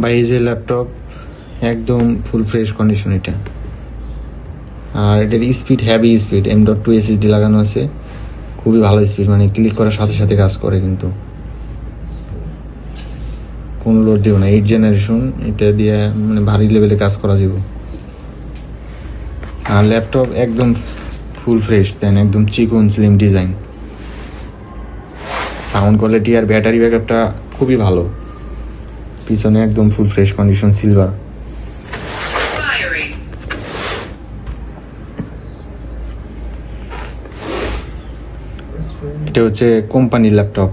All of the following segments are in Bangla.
ভাই এই যে ল্যাপটপ একদম ফুল ফ্রেশ কন্ডিশন এটা। আর এটার speed heavy speed, M.2 SSD লাগানো আছে, খুবই ভালো স্পিড, মানে ক্লিক করার সাথে সাথে কাজ করে, কিন্তু কোন লোড দিও না। 8 জেনারেশন, এটা দিয়ে মানে ভারী লেভেলে কাজ করা যাবে। আর ল্যাপটপ একদম ফুল ফ্রেশ, দেন একদম চিকন স্লিম ডিজাইন, সাউন্ড কোয়ালিটি আর ব্যাটারি ব্যাকআপটা খুবই ভালো। পিছনে একদম ফুল ফ্রেশ কন্ডিশন সিলভার। এটা হচ্ছে কোম্পানির ল্যাপটপ,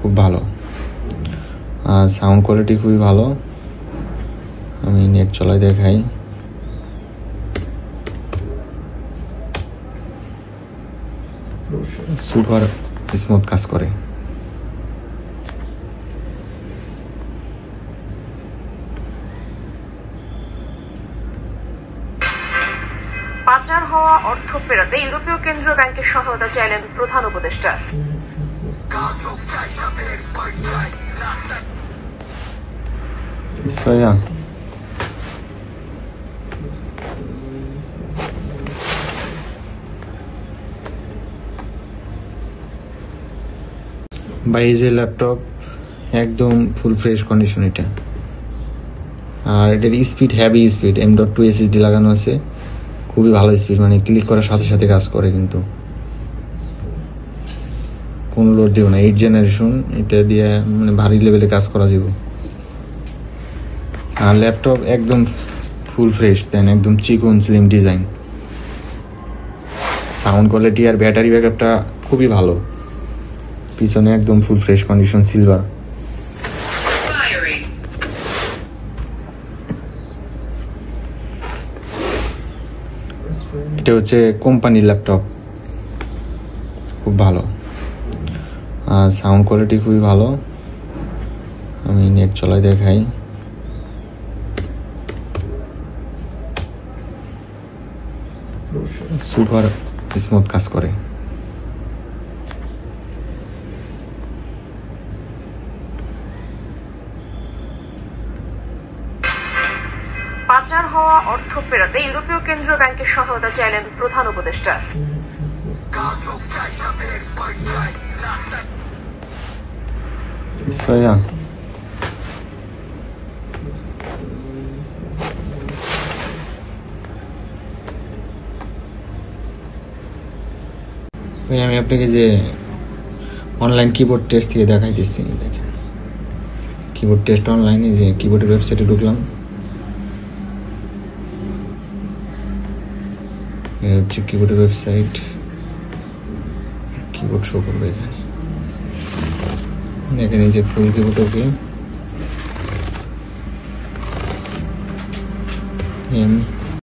খুব ভালো। আর সাউন্ড কোয়ালিটি খুবই ভালো। আমি নেট চলাই দেখাই। সুপার স্মুথ কাজ করে। পাচার হওয়া অর্থ ফেরাতে ইউরোপীয় কেন্দ্রীয় ব্যাংকের সহায়তা চাইলেন প্রধান উপদেষ্টা। ভাই এই যে ল্যাপটপ একদম ফুল ফ্রেশ কন্ডিশন এটা। আর এটার speed heavy speed, M.2 SSD লাগানো আছে, খুবই ভালো স্পিড, মানে ক্লিক করার সাথে সাথে কাজ করে, কিন্তু কোন লোড দিও না। 8 জেনারেশন, এটা দিয়ে মানে ভারী লেভেলে কাজ করা যাবে। আর ল্যাপটপ একদম ফুল ফ্রেশ, দেন একদম চিকন স্লিম ডিজাইন, সাউন্ড কোয়ালিটি আর ব্যাটারি ব্যাকআপটা খুবই ভালো। পিছনে একদম ফুল ফ্রেশ কন্ডিশন সিলভার। এটা হচ্ছে কোম্পানির ল্যাপটপ, খুব ভালো। আর সাউন্ড কোয়ালিটি খুবই ভালো। আমি নেট চলাই দেখাই। সুপার স্মুথ কাজ করে। পাচার হওয়া অর্থ ফেরাতে ইউরোপীয় কেন্দ্রীয় ব্যাংকের সহায়তা চাইলেন প্রধান উপদেষ্টা। আমি আপনাকে যে অনলাইন কিবোর্ড টেস্ট থেকে দেখাইতেছি, দেখেন কিবোর্ড টেস্ট অনলাইনে, যে কিবোর্ডের ওয়েবসাইটে ঢুকলাম, হচ্ছে কিবোর্ডের ওয়েবসাইট, কিবোর্ড শো করবে এখানে। এখানে যে ফুল কিবোর্ড, ওকে